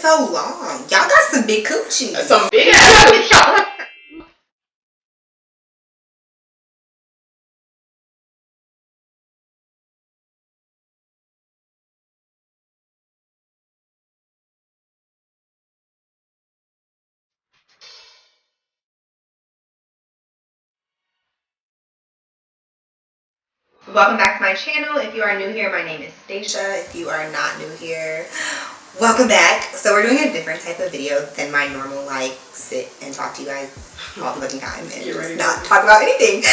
So long. Y'all got some big coochies. Some big ass. Welcome back to my channel. If you are new here, my name is Stacia. If you are not new here, welcome back. So we're doing a different type of video than my normal, like, sit and talk to you guys all the fucking time and just not talk about anything.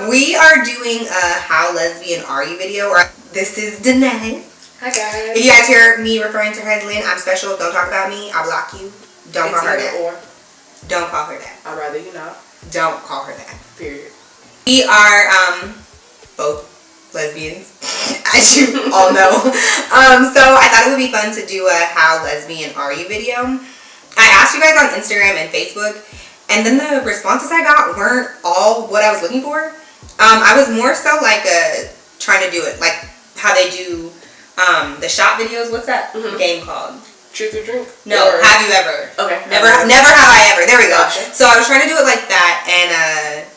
We are doing a How Lesbian Are You video. This is Danneh. Hi guys. If you guys hear me referring to her as Lynn, I'm special. Don't talk about me. I'll block you. Don't call her that. Don't call her that. I'd rather you not. Don't call her that. Period. We are both lesbians, as you all know. So I thought it would be fun to do a How Lesbian Are You video. I asked you guys on Instagram and Facebook, and then the responses I got weren't all what I was looking for. I was more so like trying to do it like how they do the shot videos. What's that game called? Truth or Drink? No, Have You Ever? Okay. Never have I ever. There we go. Gotcha. So I was trying to do it like that, and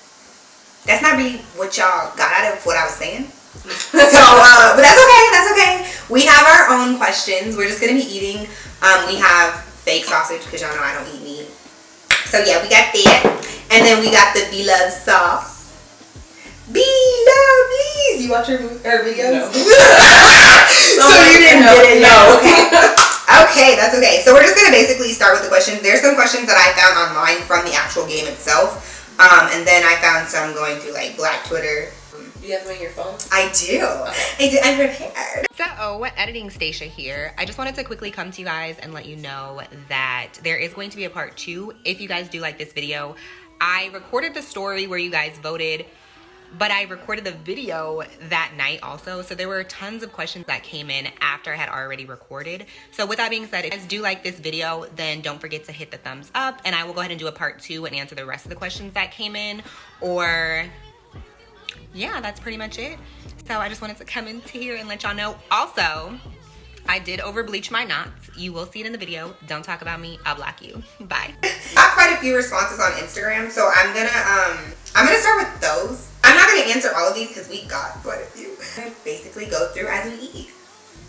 that's not really what y'all got out of what I was saying. So, but that's okay. That's okay. We have our own questions. We're just gonna be eating. We have fake sausage because y'all know I don't eat meat. So yeah, we got that, and then we got the beloved sauce. Beloved, you watch her videos? No. So you didn't get it? No. Okay. Okay, that's okay. So we're just gonna basically start with the questions. There's some questions that I found online from the actual game itself. And then I found some going through like Black Twitter. Do you have them in your phone? I do. Okay. I do. I'm prepared. So, editing Stacia here. I just wanted to quickly come to you guys and let you know that there is going to be a part 2 if you guys do like this video. I recorded the story where you guys voted, but I recorded the video that night also. So there were tons of questions that came in after I had already recorded. So with that being said, if you guys do like this video, then don't forget to hit the thumbs up, and I will go ahead and do a part 2 and answer the rest of the questions that came in. Or yeah, that's pretty much it. So I just wanted to come into here and let y'all know. Also, I did over bleach my knots. You will see it in the video. Don't talk about me. I'll block you. Bye. Got quite a few responses on Instagram, so I'm gonna start with those. I'm not gonna answer all of these because we got quite a few. I basically go through as we eat.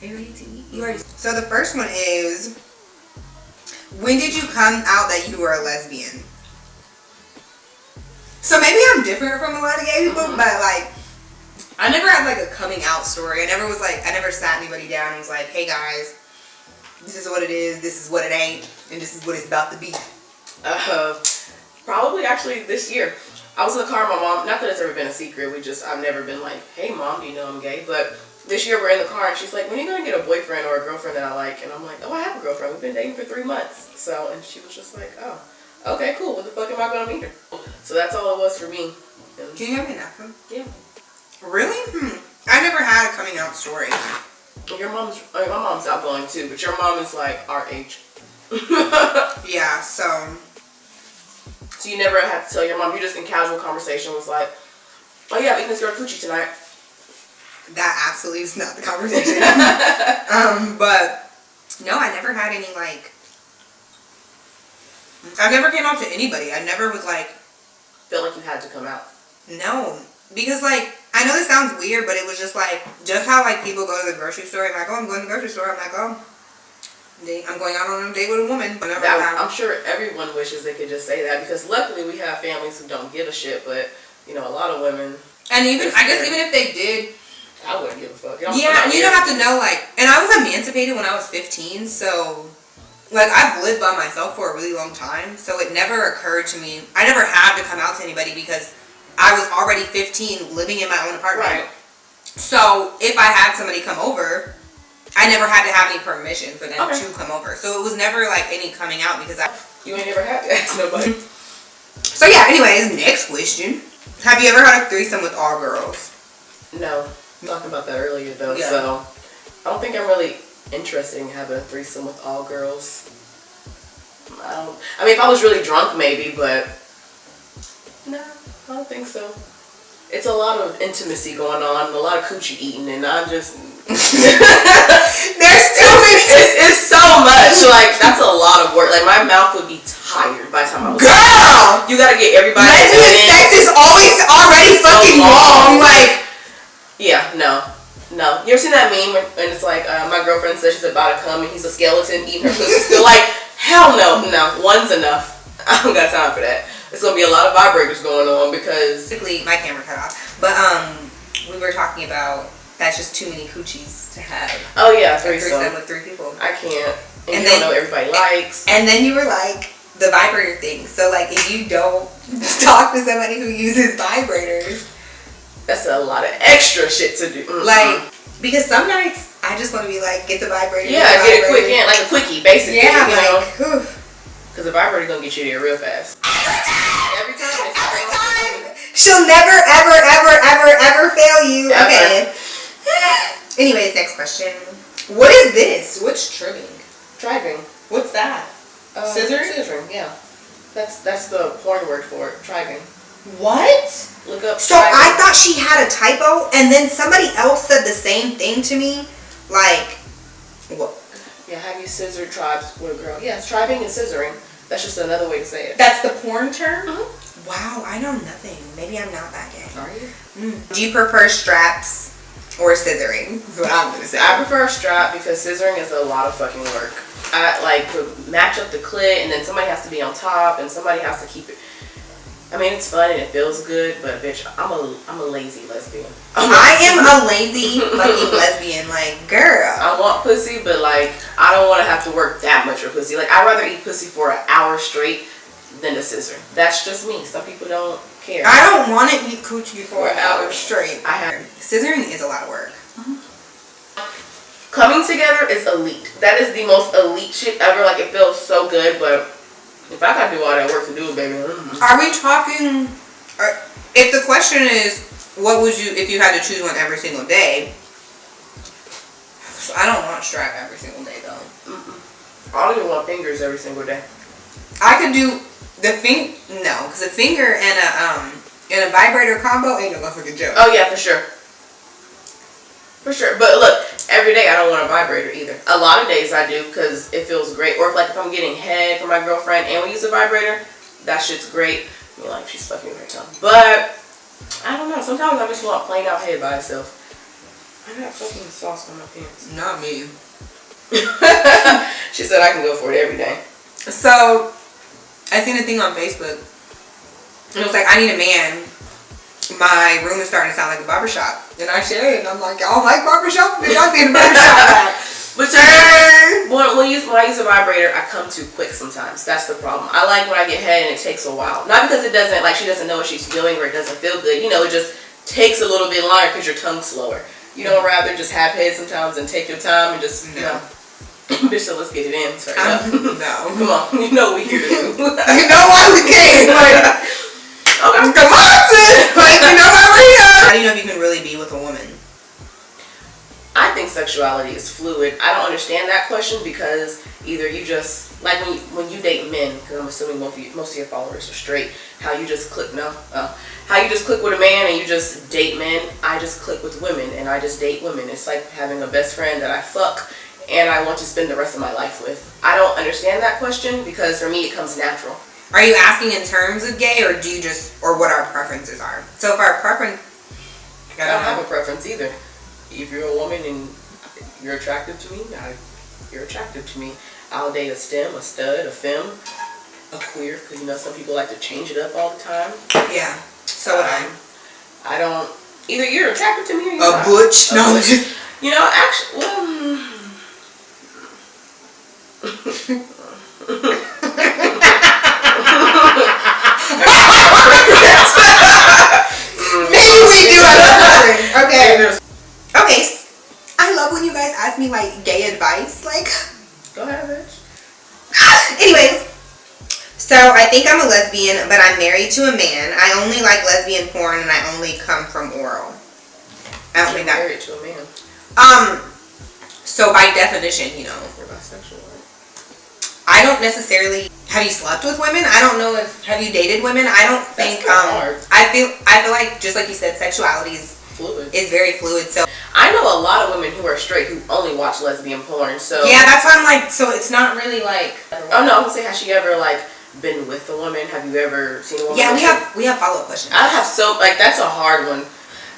Are you ready to eat? You already. So the first one is, when did you come out that you were a lesbian? So maybe I'm different from a lot of gay people, but like, I never had like a coming out story. I never sat anybody down and was like, hey guys, this is what it is, this is what it ain't, and this is what it's about to be. Probably actually this year. I was in the car with my mom. Not that it's ever been a secret. I've never been like, hey mom, do you know I'm gay? But this year we're in the car and she's like, when are you going to get a boyfriend or a girlfriend that I like? And I'm like, oh, I have a girlfriend. We've been dating for 3 months. So, and she was just like, oh, okay, cool. What the fuck am I going to meet her? So that's all it was for me. And can you have me a napkin? Yeah. Really? I never had a coming out story. My mom's outgoing too, but your mom is like our age. Yeah, so you never had to tell your mom, you just in casual conversation was like, oh yeah, I'm eating this girl coochie tonight. That absolutely is not the conversation. But no, I never had any like, I never came out to anybody. I never was like, felt like you had to come out. No, because like, I know this sounds weird, but it was just like, just how like people go to the grocery store. I'm like, oh, I'm going to the grocery store. I'm like, oh, I'm going out on a date with a woman. I'm sure everyone wishes they could just say that, because luckily we have families who don't give a shit, but you know, a lot of women. And even, I guess even if they did, I wouldn't give a fuck. Yeah, and you don't have to know like, and I was emancipated when I was 15, so like I've lived by myself for a really long time, so it never occurred to me, I never had to come out to anybody because I was already 15 living in my own apartment. Right. So if I had somebody come over, I never had to have any permission for them to come over. So it was never like any coming out because you ain't never had to ask nobody. So yeah, anyways, next question. Have you ever had a threesome with all girls? No. We talked about that earlier though, so I don't think I'm really interested in having a threesome with all girls. I mean, if I was really drunk maybe, but no, I don't think so. It's a lot of intimacy going on, a lot of coochie eating, and I'm just... There's too It's so much. Like, that's a lot of work. Like, my mouth would be tired by the time I was Girl! You gotta get everybody. Lesbian sex is always already fucking long. Like, yeah, no. You ever seen that meme and it's like, my girlfriend says she's about to come and he's a skeleton eating her pussy still? Like, hell no. One's enough. I don't got time for that. It's gonna be a lot of vibrators going on because basically my camera cut off. But we were talking about that's just too many coochies to have. Oh yeah, threesome with 3 people. I can't. And you don't know what everybody likes. And then you were like the vibrator thing. So like if you don't talk to somebody who uses vibrators, that's a lot of extra shit to do. Like because some nights I just want to be like get the vibrator. Yeah, get it quick in, like a quickie, basically. Yeah, you know? Because the vibrator gonna get you there real fast. Every time. She'll never, ever, ever, ever, ever fail you. Ever. Okay. Anyways, next question. What is this? What's trimming? Driving. What's that? Scissoring? Scissoring, yeah. That's the porn word for it. Driving. What? Look up. So driving. I thought she had a typo, and then somebody else said the same thing to me. Like, what? Yeah, have you scissored tribes with a girl? Yeah, it's driving and scissoring. That's just another way to say it. That's the porn term? Mm-hmm. Wow, I know nothing. Maybe I'm not that gay. Are you? Do you prefer straps or scissoring? That's what I'm gonna say. I prefer a strap because scissoring is a lot of fucking work. I like to match up the clit, and then somebody has to be on top, and somebody has to keep it. I mean, it's fun and it feels good, but bitch, I'm a lazy lesbian. I am a lazy fucking lesbian. Like, girl. I want pussy, but like, I don't want to have to work that much for pussy. Like, I'd rather eat pussy for an hour straight than to scissor. That's just me. Some people don't care. I don't want to eat coochie for an hour straight. Scissoring is a lot of work. Coming together is elite. That is the most elite shit ever. Like, it feels so good, but if I gotta do all that work to do it, baby. Are we talking? If the question is, what would you if you had to choose one every single day? So I don't want strap every single day though. I don't even want fingers every single day. I could do the no, because a finger and a vibrator combo ain't no motherfucking joke. Oh yeah, for sure. For sure. But look, every day I don't want a vibrator either. A lot of days I do because it feels great. Or if I'm getting head from my girlfriend and we use a vibrator, that shit's great. I mean, like, she's fucking her tongue. But, I don't know. Sometimes I just want plain out head by itself. I got fucking sauce on my pants. Not me. She said I can go for it every day. So, I seen a thing on Facebook. It was like, I need a man. My room is starting to sound like a barbershop. And I shared it, and I'm like, y'all like barbershop? Then y'all think barbershop. But when I use a vibrator, I come too quick sometimes. That's the problem. I like when I get head and it takes a while. Not because it doesn't, like, she doesn't know what she's doing or it doesn't feel good. You know, it just takes a little bit longer because your tongue's slower. You don't rather just have head sometimes and take your time and just, you know. Bitch, so let's get it in. Sorry. No. Come on. You know what we're here to do. You know why we came. Like, okay, come on, sis. Like, you know why we're here. How do you know if you can really be with a woman? I think sexuality is fluid. I don't understand that question because either you just, like when you date men, because I'm assuming most of your followers are straight, how you just click with a man and you just date men. I just click with women and I just date women. It's like having a best friend that I fuck and I want to spend the rest of my life with. I don't understand that question because for me it comes natural. Are you asking in terms of gay or do you just, or what our preferences are? So if our preference... I don't have a preference either. If you're a woman and you're attractive to me, you're attractive to me. I'll date a STEM, a stud, a femme, a queer, because you know some people like to change it up all the time. Yeah, so would I. I don't, either you're attractive to me or you're not. A butch? No, just... You know, actually, well... Maybe we do have a preference. Okay. Okay, I love when you guys ask me like gay advice. Like, go ahead, bitch. Anyways, so I think I'm a lesbian, but I'm married to a man. I only like lesbian porn, and I only come from oral. I don't think that. Married to a man. So by definition, you know, you're bisexual. Right? I don't necessarily. Have you slept with women? I don't know if. Have you dated women? I don't think. I feel like just like you said, sexuality is fluid. It's very fluid. So I know a lot of women who are straight who only watch lesbian porn. So yeah, that's why I'm like. So it's not really like. Oh no, I was gonna say, has she ever like been with a woman? Have you ever seen a woman? Yeah, we have follow up questions. I have like that's a hard one,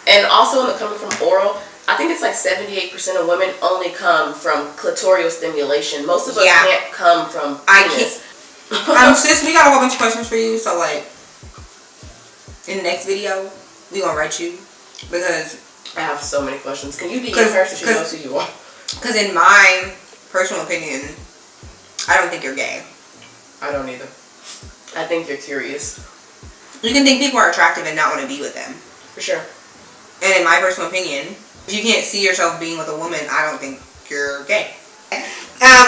and also when it coming from oral. I think it's like 78% of women only come from clitoral stimulation. Most of us can't come from penis. Sis, we got a whole bunch of questions for you. So like, in the next video, we gonna write you because I have so many questions. Can you DM her so she knows who you are? Because in my personal opinion, I don't think you're gay. I don't either. I think you're curious. You can think people are attractive and not want to be with them. For sure. And in my personal opinion, if you can't see yourself being with a woman, I don't think you're gay.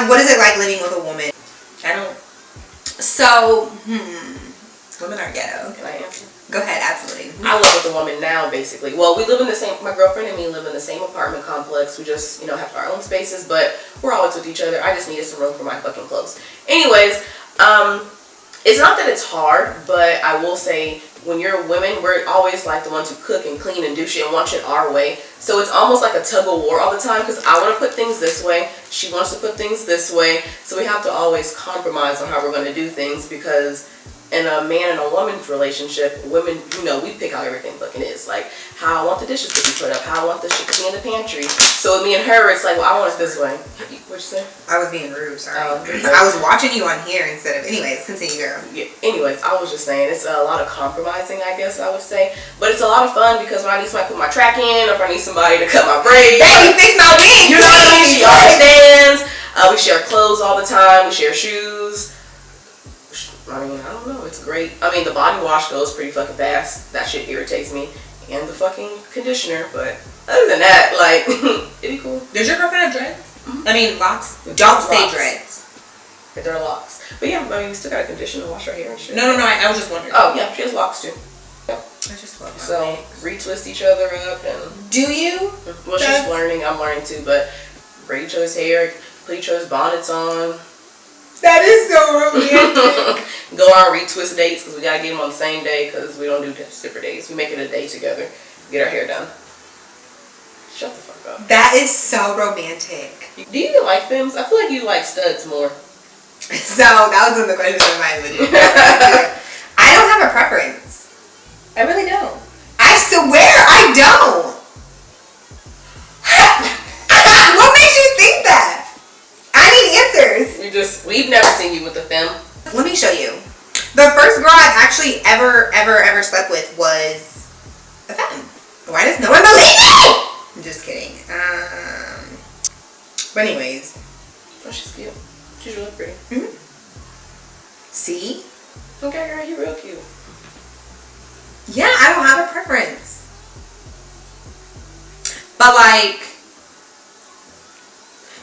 What is it like living with a woman? I don't. So, women are ghetto. Can I answer? Go ahead, absolutely. I live with a woman now, basically. Well, we live in the same. My girlfriend and me live in the same apartment complex. We just, have our own spaces, but we're always with each other. I just needed some room for my fucking clothes. Anyways, it's not that it's hard, but I will say, when you're women, we're always like the ones who cook and clean and do shit and want shit our way. So it's almost like a tug of war all the time because I want to put things this way. She wants to put things this way. So we have to always compromise on how we're going to do things because in a man and a woman's relationship, women, we pick out everything fucking is. Like how I want the dishes to be put up, how I want the shit to be in the pantry. So with me and her, it's like, well, I want it this way. What'd you say? I was being rude, sorry. I was watching you on here instead of... Anyways, continue, girl. Yeah, anyways, I was just saying, it's a lot of compromising, I guess I would say. But it's a lot of fun because when I need somebody to put my track in, or if I need somebody to cut my braids. Baby, fix my wig! You know what I mean? She understands. We share clothes all the time. We share shoes. I mean, I don't know. It's great. I mean, the body wash goes pretty fucking fast. That shit irritates me. And the fucking conditioner. But other than that, like, it'd be cool. Does your girlfriend have dreads? Mm-hmm. I mean, locks? Don't say dreads. They're locks. But yeah, I mean, we still got to condition and wash our hair and shit. No, I was just wondering. Oh, yeah. She has locks, too. Yeah. I just love So, retwist each other up and... Do you? Well, she's learning. I'm learning, too. But braid each other's hair, put each other's bonnets on. That is so romantic. Go on retwist dates because we gotta get them on the same day because we don't do separate days. We make it a day together. Get our hair done. Shut the fuck up. That is so romantic. Do you even like them? I feel like you like studs more. So that was one of the questions of my video. I don't have a preference. I really don't. I swear I don't. What makes you think that? I need answers. We've never seen you with a femme. Let me show you. The first girl I've actually ever slept with was a femme. Why does no one believe me? I'm just kidding. But anyways. Oh, she's cute. She's really pretty. Mm-hmm. See? Okay, girl, you're real cute. Yeah, I don't have a preference. But like,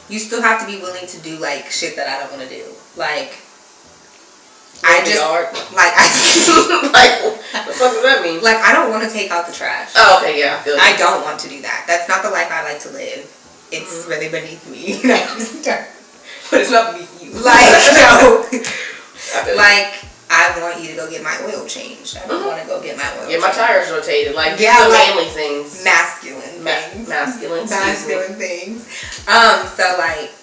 you still have to be willing to do like shit that I don't want to do. Like, like what the fuck does that mean? Like, I don't want to take out the trash. Oh, okay, yeah, I feel I don't want to do that. That's not the life I like to live. It's really beneath me. But it's not beneath you. Like, no. Like, I want you to go get my oil changed. I don't want to go get my oil changed. My tires rotated. Like, the manly things. Masculine things. Masculine things. So, like,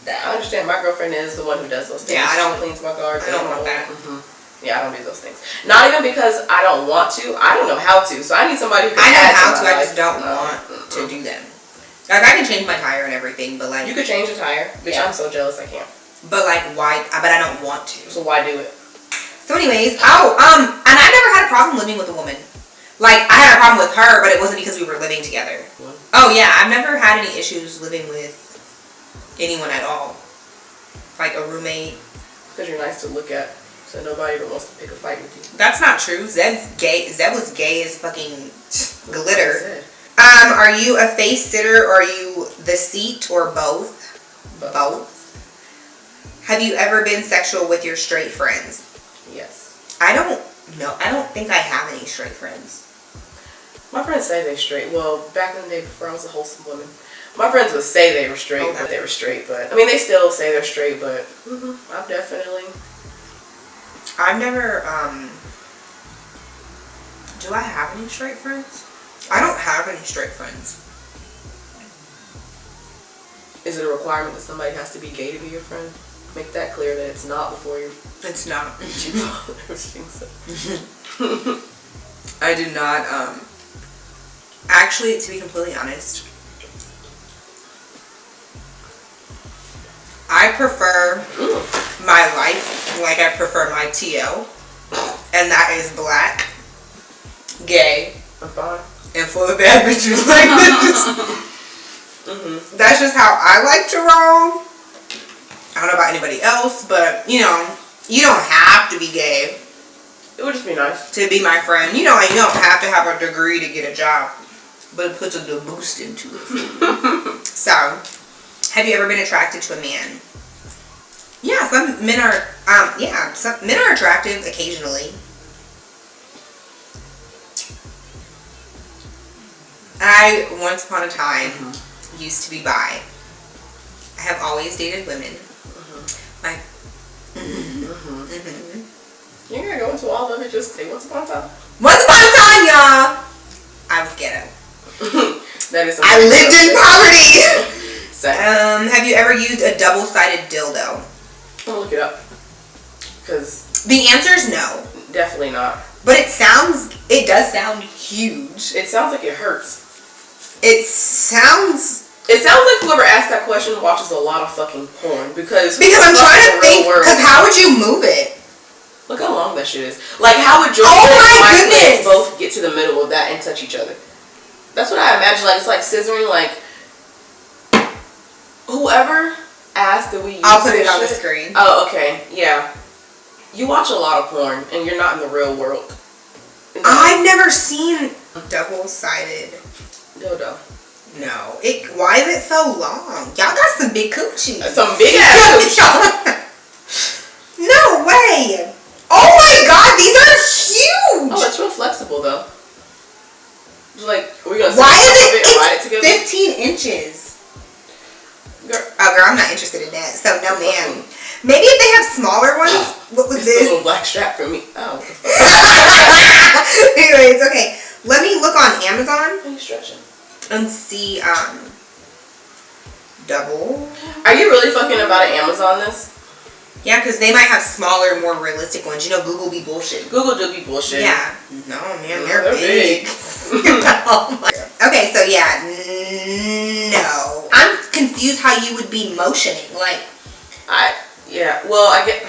that. I understand. My girlfriend is the one who does those things. Yeah, I don't cleans my car. I don't want that. Mm-hmm. Yeah, I don't do those things. Not even because I don't want to. I don't know how to. So I need somebody who can I know add how to. I just don't want to do them. Like, I can change my tire and everything, but like, you could change a tire. Bitch, I'm so jealous I can't. But like, why? But I don't want to. So why do it? So anyways, and I never had a problem living with a woman. Like, I had a problem with her, but it wasn't because we were living together. What? Oh yeah, I've never had any issues living with anyone at all. Like a roommate. Because you're nice to look at, so nobody ever wants to pick a fight with you. That's not true. Zeb's gay. Zeb was gay as fucking glitter. Are you a face sitter or are you the seat or both? Both. Have you ever been sexual with your straight friends? Yes. I don't know. I don't think I have any straight friends. My friends say they're straight. Well, back in the day before I was a wholesome woman, my friends would say they were straight, but they were straight. But I mean, they still say they're straight, but I've never. Do I have any straight friends? I don't have any straight friends. Is it a requirement that somebody has to be gay to be your friend? Make that clear that it's not before you. It's not. Everything so. I do not. Actually, to be completely honest, I prefer my life like I prefer my TL, and that is black, gay, and full of bad bitches. Like that's just how I like to roll. I don't know about anybody else, but you know, you don't have to be gay. It would just be nice to be my friend. You know, you don't have to have a degree to get a job, but it puts a good boost into it. So, have you ever been attracted to a man? Yeah, some men are. Some men are attractive occasionally. I once upon a time used to be bi. I have always dated women. You're gonna go into all of it, just say once upon a time. Once upon a time, y'all, I was ghetto. That is. I lived in poverty. Have you ever used a double-sided dildo? I'll look it up. Cause the answer is no. Definitely not. But it does sound huge. It sounds like it hurts. It sounds like whoever asked that question watches a lot of fucking porn because I'm trying to think. Because how would you move it? Look how long that shit is. Like, how would your goodness both get to the middle of that and touch each other? That's what I imagine. Like, it's like scissoring. Like, whoever asked that we use I'll put it on the screen. Oh, okay. Yeah. You watch a lot of porn and you're not in the real world. I've never seen double-sided dildo. No. Why is it so long? Y'all got some big coochie. Some big ass coochie. No way. Oh my god, these are huge. Oh, it's real flexible though. Like, are we gonna why is it ride it together? 15 inches? Girl. Oh girl, I'm not interested in that. So no ma'am. Maybe if they have smaller ones. What was this? A little black strap for me. Oh. Anyways, okay. Let me look on Amazon. Are you stretching? And see double. Are you really fucking about to Amazon this? Yeah, because they might have smaller, more realistic ones. You know, Google be bullshit. Google do be bullshit. Yeah. No, man, they're big. Oh my. Okay, so yeah, no. I'm confused how you would be motioning. Like, well, I get.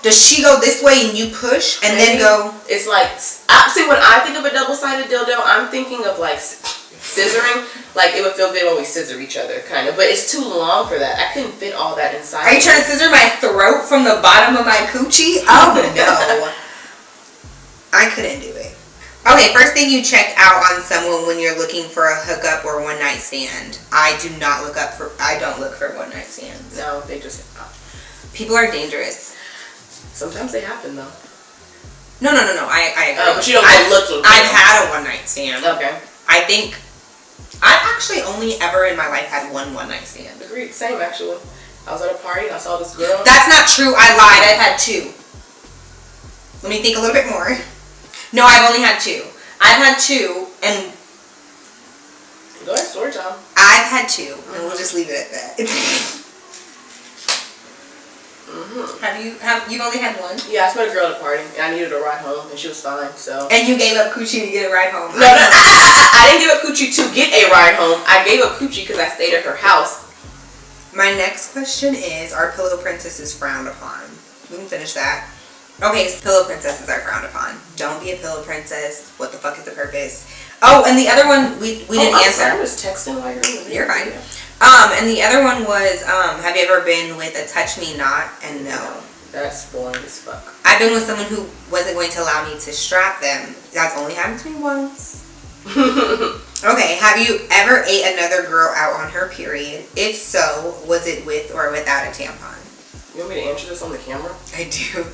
Does she go this way and you push and then go? It's like, see, when I think of a double-sided dildo, I'm thinking of like scissoring. Like, it would feel good when we scissor each other, kind of. But it's too long for that. I couldn't fit all that inside. Are you trying to scissor my throat from the bottom of my coochie? Oh no. I couldn't do it. Okay, first thing you check out on someone when you're looking for a hookup or one night stand. I don't look for one night stands. No, they just. People are dangerous. Sometimes they happen though. No. I agree. But you don't go looking. I've had a one night stand. Okay. I think I've actually only ever in my life had one night stand. Agreed. Same actually. I was at a party and I saw this girl. That's not true. I lied. I've had two. Let me think a little bit more. No, I've only had two. I've had two and. Go ahead, story time. I've had two, and we'll just leave it at that. You've only had one? Yeah, I met a girl at a party, and I needed a ride home, and she was fine, so. And you gave up coochie to get a ride home? No, I didn't give up coochie to get a ride home. I gave up coochie because I stayed at her house. My next question is, are pillow princesses frowned upon? We can finish that. Okay, so pillow princesses are frowned upon. Don't be a pillow princess. What the fuck is the purpose? Oh, and the other one we didn't answer. I was texting while you're fine. And the other one was, have you ever been with a touch me not? And no. That's boring as fuck. I've been with someone who wasn't going to allow me to strap them. That's only happened to me once. Okay, have you ever ate another girl out on her period? If so, was it with or without a tampon? You want me to answer this on the camera? I do.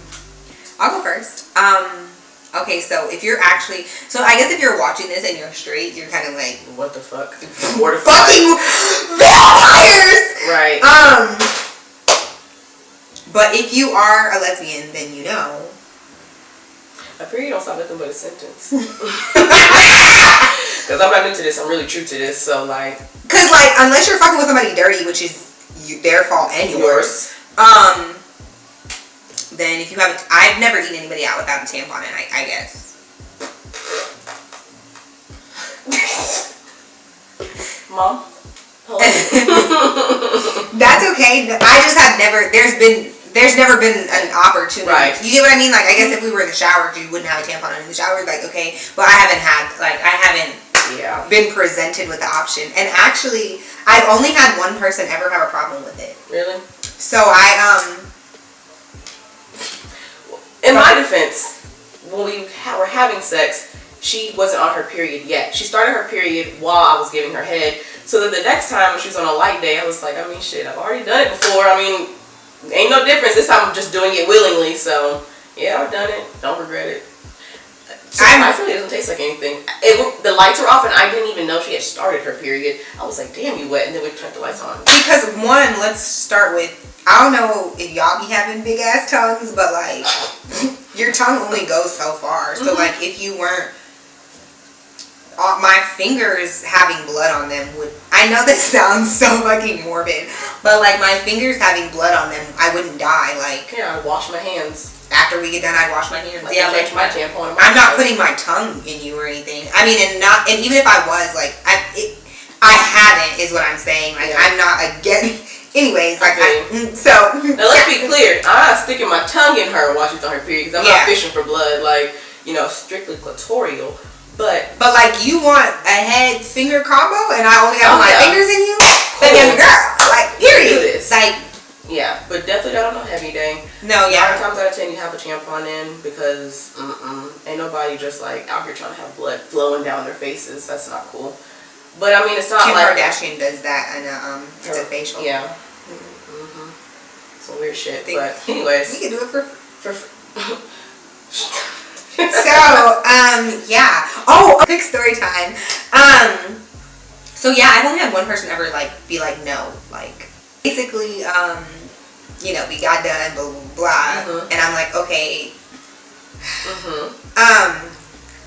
I'll go first. Okay, so if you're actually, I guess if you're watching this and you're straight, you're kind of like, what the fuck? Fucking vampires! Right. But if you are a lesbian, then you know. A period don't sound nothing but a sentence. Because I'm not into this. I'm really true to this. So, like... Because, like, unless you're fucking with somebody dirty, which is their fault and yours. Then if you have... I've never eaten anybody out without a tampon in, I guess. Mom? Hello? That's okay. I just have never... There's never been an opportunity. Right. You get what I mean? Like, I guess if we were in the shower, you wouldn't have a tampon in the shower. Like, okay. But I haven't been presented with the option. And actually, I've only had one person ever have a problem with it. Really? So in my defense, when we were having sex, she wasn't on her period yet. She started her period while I was giving her head. So that the next time when she was on a light day, I was like, I mean, shit, I've already done it before. I mean, ain't no difference. This time I'm just doing it willingly. So, yeah, I've done it. Don't regret it. I feel it doesn't taste like anything. The lights were off and I didn't even know she had started her period. I was like, damn, you wet. And then we turned the lights on. Because one, let's start with, I don't know if y'all be having big ass tongues, but like, your tongue only goes so far. So like, if you weren't, my fingers having blood on them would, I know this sounds so fucking morbid, but like my fingers having blood on them, I wouldn't die. Like, yeah, I wash my hands. After we get done, I'd wash my hands. Like, yeah, like my tampon. I'm not putting my tongue in you or anything. I mean, and even if I was, like, I haven't, is what I'm saying. Like, I'm not again. Anyways, like, so. Now let's be clear. I'm not sticking my tongue in her while she's on her period because I'm not fishing for blood. Like, you know, strictly clitoral. But like, you want a head finger combo, and I only have my fingers in you. Then you're the girl. Like, period. Do this. Like. Yeah, but definitely not on a heavy day. No, yeah. 9 times out of 10 you have a tampon in because ain't nobody just like out here trying to have blood flowing down their faces. That's not cool. But I mean, it's not Kim like Kardashian does that in it's a facial. Yeah. Some weird shit. But anyways, we can do it for So yeah. Oh, quick story time. So yeah, I've only had one person ever like be like no, like. Basically, you know, we got done, blah, blah, blah, and I'm like, okay.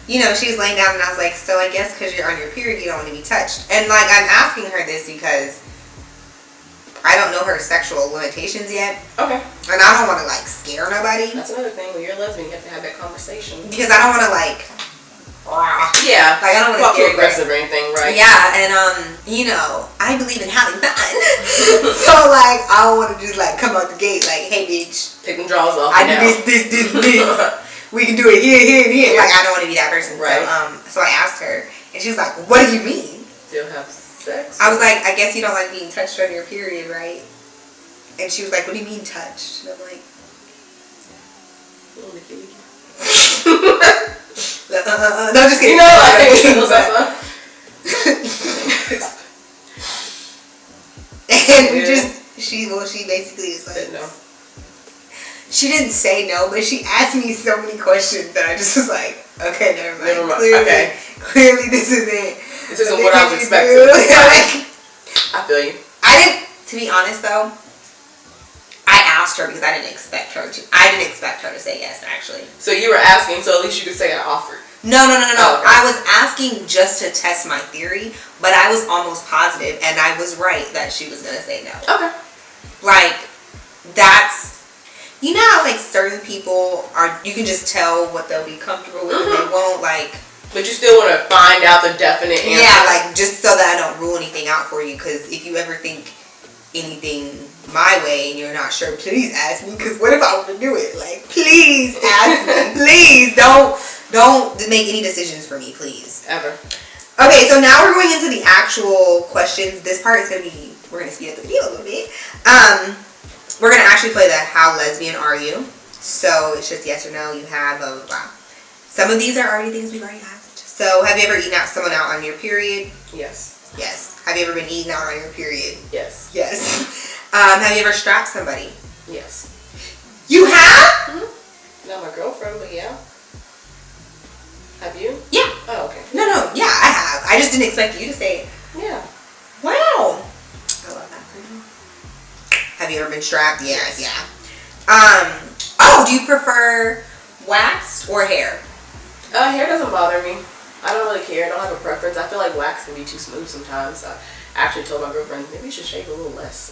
You know, she was laying down, and I was like, so I guess because you're on your period, you don't want to be touched. And, like, I'm asking her this because I don't know her sexual limitations yet. Okay. And I don't want to, like, scare nobody. That's another thing. When you're a lesbian, you have to have that conversation. Because I don't want to, like... Yeah. Like, I don't want to scare aggressive or anything, right? Yeah, and, you know, I believe in having fun. So, like, I don't want to just, like, come out the gate like, hey, bitch. Take them drawers off. I do this. We can do it here, and here. Like, I don't want to be that person. Right. So I asked her, and she was like, what do you mean? Still have sex? I was like, I guess you don't like being touched on your period, right? And she was like, what do you mean touched? And I'm like... No, just kidding. You know, like... And we she basically was like... No. She didn't say no, but she asked me so many questions that I just was like, okay, never mind. Clearly this isn't... This isn't what I was expecting. Like, I feel you. To be honest though, I asked her because I didn't expect her to say yes, actually. So you were asking, so at least you could say I offered. No. Oh, okay. I was asking just to test my theory, but I was almost positive, and I was right that she was going to say no. Okay. Like, that's... You know how, like, certain people are... You can just tell what they'll be comfortable with and they won't, like... But you still want to find out the definite answer. Yeah, like, just so that I don't rule anything out for you, because if you ever think anything my way and you're not sure, please ask me, because what if I want to do it? Like, please ask me. Please, don't make any decisions for me, please. Ever. Okay, so now we're going into the actual questions. This part is going to be... We're going to speed up the video a little bit. We're going to actually play the How Lesbian Are You? So it's just yes or no. You have blah, blah, blah. Some of these are already things we've already asked. So have you ever eaten someone out on your period? Yes. Yes. Have you ever been eaten out on your period? Yes. Yes. Have you ever strapped somebody? Yes. You have? Mm-hmm. Not my girlfriend, but yeah. Have you? Yeah. Oh, okay. No. Yeah, I have. I just didn't expect you to say it. Yeah. Wow. I love that for you. Have you ever been strapped? Yes. Yeah. Oh, do you prefer Waxed or hair? Hair doesn't bother me. I don't really care. I don't have a preference. I feel like wax can be too smooth sometimes. I actually told my girlfriend maybe you should shave a little less.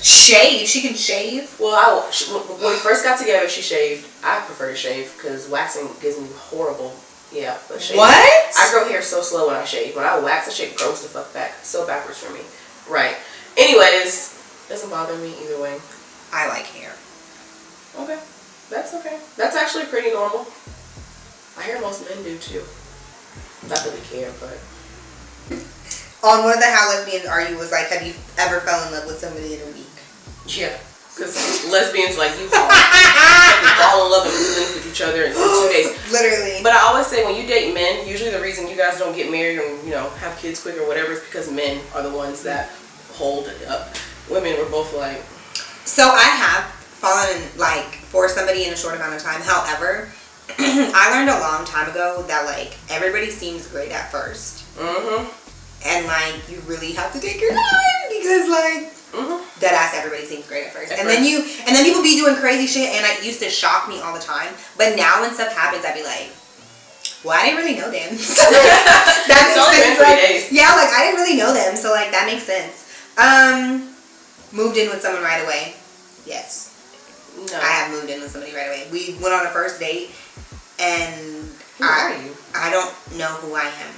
Shave? She can shave? Well, when we first got together, she shaved. I prefer to shave because waxing gives me horrible. Yeah, but shaving. What? I grow hair so slow when I shave. When I wax, the shit grows the fuck back. So backwards for me. Right. Anyways, doesn't bother me either way. I like hair. Okay. That's okay. That's actually pretty normal. I hear most men do too. Not that we care, but. On one of the How Lesbians Are You was like, have you ever fell in love with somebody in a week? Yeah. Because lesbians like you fall in love and link with each other in 2 days. Literally. But I always say when you date men, usually the reason you guys don't get married or have kids quick or whatever is because men are the ones that hold it up. Women were both like. So I have fallen in for somebody in a short amount of time. However, I learned a long time ago that everybody seems great at first. Mm-hmm. And you really have to take your time because dead ass everybody seems great at first. And then people be doing crazy shit and it used to shock me all the time. But now when stuff happens I'd be like, well, I didn't really know them. So that makes sense. Yeah, I didn't really know them, so that makes sense. Moved in with someone right away. Yes. No. I have moved in with somebody right away. We went on a first date and who are you? I don't know who I am.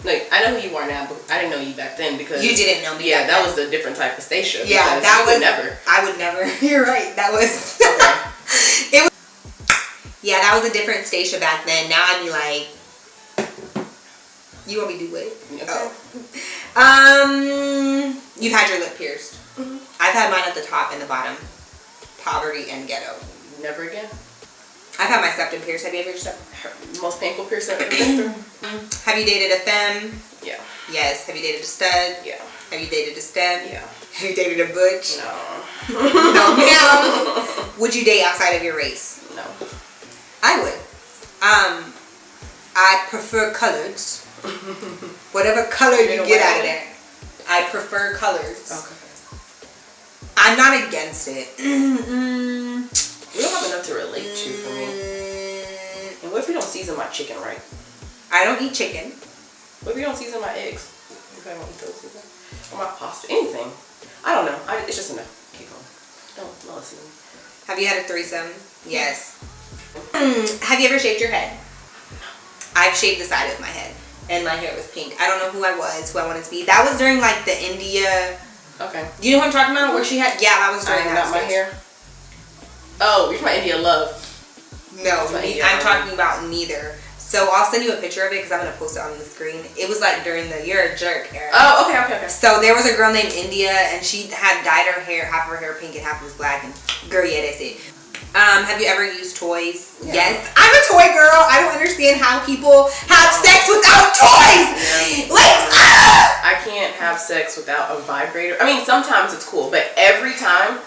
I know who you are now, but I didn't know you back then because you didn't know me. Yeah, that was a different type of Stacia. Yeah, that was never. I would never. You're right. That was. Okay. It was. Yeah, that was a different Stacia back then. Now I'd be like, you want me to do what? Okay. Oh. You've had your lip pierced. Mm-hmm. I've had mine at the top and the bottom. Poverty and ghetto. Never again. I've had my septum pierced. Have you ever most painful piercing I've ever been through? Have you dated a femme? Yeah. Yes. Have you dated a stud? Yeah. Have you dated a stem? Yeah. Have you dated a butch? No. No, ma'am. Would you date outside of your race? No. I would. I prefer colors. Whatever color you get out of there. I prefer colors. Okay. I'm not against it. We don't have enough to relate to for me. And what if you don't season my chicken right? I don't eat chicken. What if you don't season my eggs? If I don't eat those either. Or my pasta. Anything. I don't know. It's just enough. Keep going. Don't listen to me. Have you had a threesome? Yes. Have you ever shaved your head? I've shaved the side of my head. And my hair was pink. I don't know who I wanted to be. That was during the India. Okay. You know what I'm talking about? Where she had. Yeah, that was during that. Not my hair. Oh, you're talking about India Love. No, I'm talking about neither. So I'll send you a picture of it because I'm going to post it on the screen. It was during the You're a Jerk era. Oh, okay. So there was a girl named India and she had dyed her hair, half of her hair pink and half was black. And girl, yeah, that's it. Have you ever used toys? Yeah. Yes. I'm a toy girl. I don't understand how people have sex without toys. Yeah. I can't have sex without a vibrator. I mean, sometimes it's cool, but every time,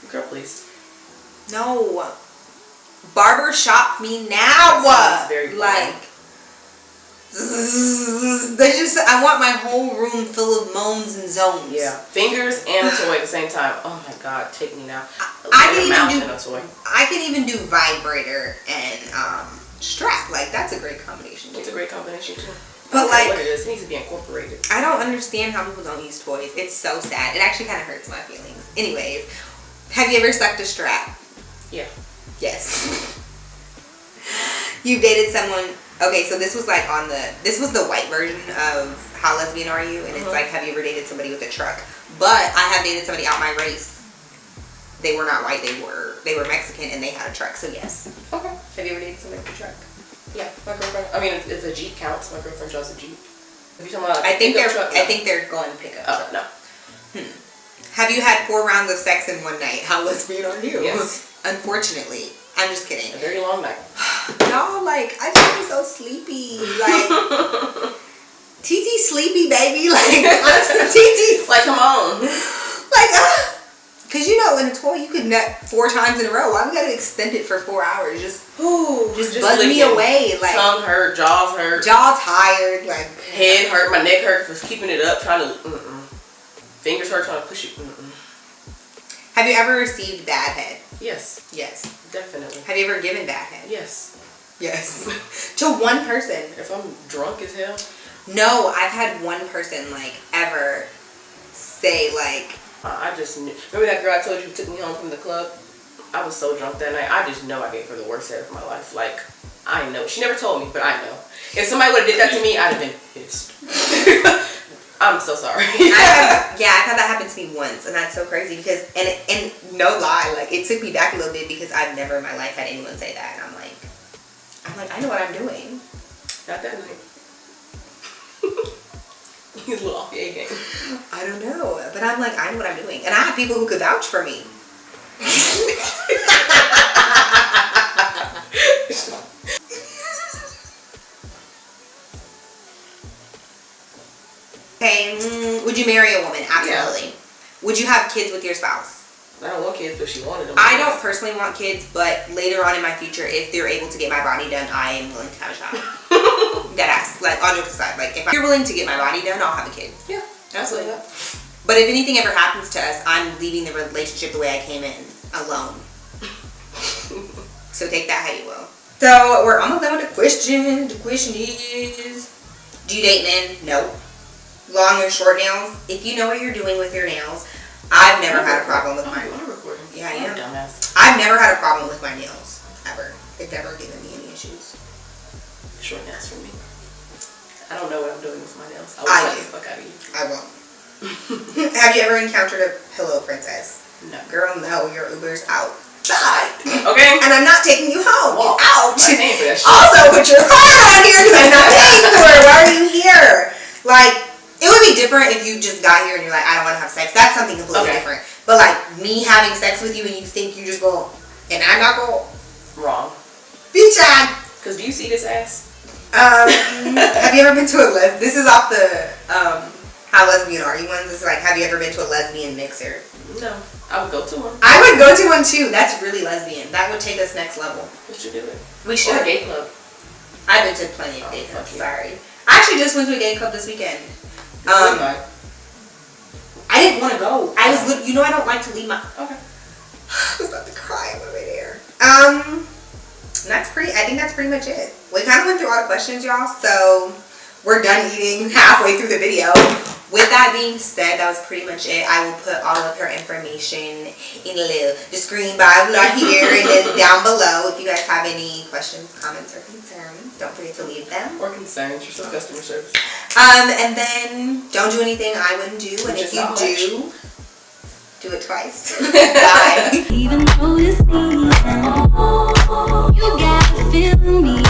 girl, please. No. Barber shop me now. Very I want my whole room full of moans and zones. Yeah. Fingers and a toy at the same time. Oh my God, take me now. I can even do vibrator and strap. That's a great combination too. It's a great combination too. But what it is, it needs to be incorporated. I don't understand how people don't use toys. It's so sad. It actually kind of hurts my feelings. Anyways, have you ever sucked a strap? Yeah. Yes. You've dated someone. Okay, so this was this was the white version of How Lesbian Are You? And it's have you ever dated somebody with a truck? But I have dated somebody out my race. They were not white. They were Mexican and they had a truck. So yes. Okay. Have you ever dated somebody with a truck? Yeah, my girlfriend. I mean, if a Jeep counts, my girlfriend drives a Jeep. If you're talking about I think they're going to pick up. Oh, no. Have you had 4 rounds of sex in one night? How lesbian are you? Yes. Unfortunately. I'm just kidding. A very long night. No, I just be so sleepy. TT sleepy, baby. TT. Come on. Because in a toy you could nut 4 times in a row. Why we gotta extend it for 4 hours? Just buzz me away. Tongue hurt, jaws hurt. Jaw tired. Head hurt, my neck hurt for keeping it up, trying to. Fingers hurt trying to push it. Have you ever received bad head? Yes. Yes. Definitely. Have you ever given bad head? Yes. Yes. To one person. If I'm drunk as hell. No, I've had one person like ever say like. I just knew. Remember that girl I told you who took me home from the club? I was so drunk that night. I just know I gave her the worst head of my life. Like, I know. She never told me, but I know. If somebody would have did that to me, I'd have been pissed. I'm so sorry. I've had that happen to me once, and that's so crazy because, and no lie, like it took me back a little bit because I've never in my life had anyone say that, and I'm like, I know what I'm doing. Not that night. He's a little off the A game. I don't know, but I'm like, I know what I'm doing, and I have people who could vouch for me. Okay, would you marry a woman? Absolutely. Yeah. Would you have kids with your spouse? I don't want kids, but she wanted them. I don't personally want kids, but later on in my future, if they're able to get my body done, I am willing to have a child. Deadass. Like, all jokes aside, like, if you're willing to get my body done, I'll have a kid. Yeah, absolutely. But if anything ever happens to us, I'm leaving the relationship the way I came in, alone. So take that how you will. So we're almost done with the question. The question is, do you date men? No. Long or short nails? If you know what you're doing with your nails, I've never had a problem with mine. Yeah, I am. Dumbass. I've never had a problem with my nails, ever. It's never given me any issues. Short nails for me. I don't know what I'm doing with my nails. I will do. the fuck out of you. I won't. Have you ever encountered a pillow princess? No. Girl, no. Your Uber's outside. Okay. And I'm not taking you home. Well, Get out. I'm paying for that shit. Also, put your car around here because I'm not paying for it. Why are you here? Like, it would be different if you just got here and you're like, I don't want to have sex. That's something completely different. But like, me having sex with you and you think you just go, and I'm not going. Wrong. Bitch, Because do you see this ass? have you ever been to a this is off the, how lesbian are you ones? It's like, have you ever been to a lesbian mixer? No. I would go to one. I would go to one too. That's really lesbian. That would take us next level. We should do it. We should. Or a gay club. I've been to plenty of gay clubs. Sorry. I actually just went to a gay club this weekend. I didn't want to go. I was, I don't like to leave my. Okay. I was about to cry on my way there. That's pretty. I think that's pretty much it. We kind of went through all the questions, y'all. So we're done eating halfway through the video. With that being said, that was pretty much it. I will put all of her information in the screen bio right here and then down below. If you guys have any questions, comments, or concerns, don't forget to leave them. Or concerns for some customer service. And then don't do anything I wouldn't do. And if you do it twice. Bye. Even though you see, you gotta feel me.